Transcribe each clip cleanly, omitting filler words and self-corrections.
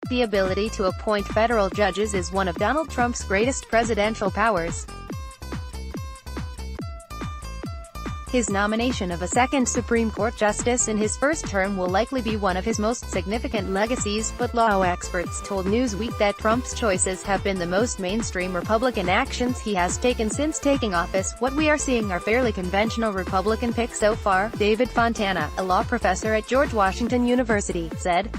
The ability to appoint federal judges is one of Donald Trump's greatest presidential powers. His nomination of a second Supreme Court justice in his first term will likely be one of his most significant legacies, but law experts told Newsweek that Trump's choices have been the most mainstream Republican actions he has taken since taking office. What we are seeing are fairly conventional Republican picks so far, David Fontana, a law professor at George Washington University, said.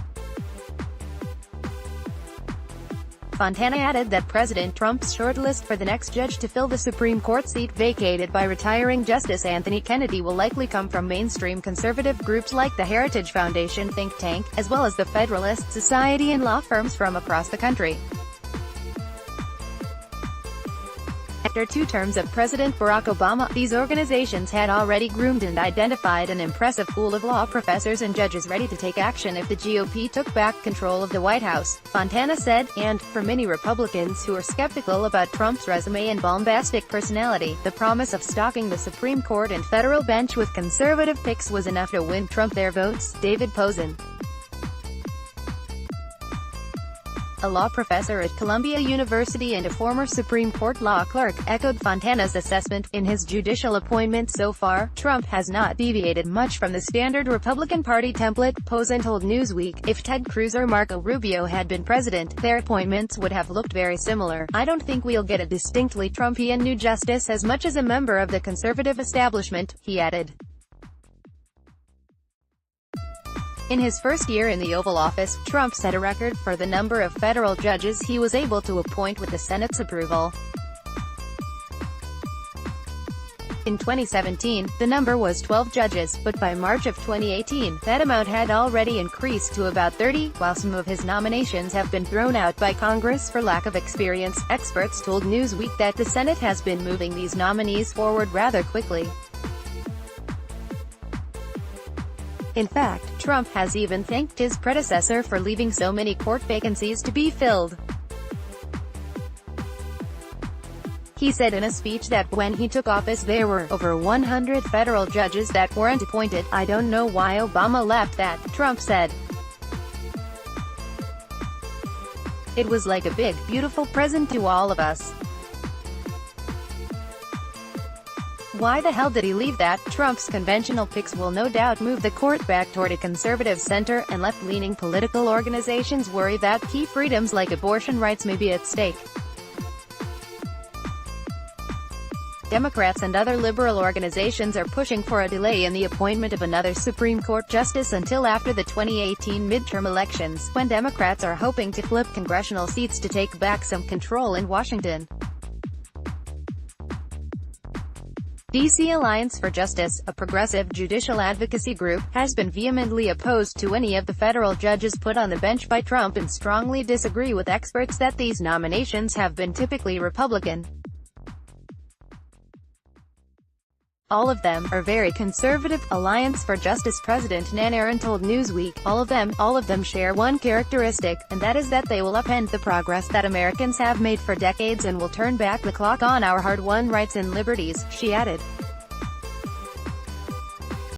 Fontana added that President Trump's shortlist for the next judge to fill the Supreme Court seat vacated by retiring Justice Anthony Kennedy will likely come from mainstream conservative groups like the Heritage Foundation think tank, as well as the Federalist Society and law firms from across the country. After 2 terms of President Barack Obama, these organizations had already groomed and identified an impressive pool of law professors and judges ready to take action if the GOP took back control of the White House, Fontana said, and, for many Republicans who are skeptical about Trump's resume and bombastic personality, the promise of stocking the Supreme Court and federal bench with conservative picks was enough to win Trump their votes. David Pozen, a law professor at Columbia University and a former Supreme Court law clerk, echoed Fontana's assessment. In his judicial appointments so far, Trump has not deviated much from the standard Republican Party template, Pozen told Newsweek. If Ted Cruz or Marco Rubio had been president, their appointments would have looked very similar. I don't think we'll get a distinctly Trumpian new justice as much as a member of the conservative establishment, he added. In his first year in the Oval Office, Trump set a record for the number of federal judges he was able to appoint with the Senate's approval. In 2017, the number was 12 judges, but by March of 2018, that amount had already increased to about 30. While some of his nominations have been thrown out by Congress for lack of experience, experts told Newsweek that the Senate has been moving these nominees forward rather quickly. In fact, Trump has even thanked his predecessor for leaving so many court vacancies to be filled. He said in a speech that when he took office there were over 100 federal judges that weren't appointed. I don't know why Obama left that, Trump said. It was like a big, beautiful present to all of us. Why the hell did he leave that? Trump's conventional picks will no doubt move the court back toward a conservative center, and left-leaning political organizations worry that key freedoms like abortion rights may be at stake. Democrats and other liberal organizations are pushing for a delay in the appointment of another Supreme Court justice until after the 2018 midterm elections, when Democrats are hoping to flip congressional seats to take back some control in Washington. DC Alliance for Justice, a progressive judicial advocacy group, has been vehemently opposed to any of the federal judges put on the bench by Trump and strongly disagree with experts that these nominations have been typically Republican. All of them are very conservative. Alliance for Justice President Nan Aaron told Newsweek, all of them share one characteristic, and that is that they will upend the progress that Americans have made for decades and will turn back the clock on our hard-won rights and liberties, she added.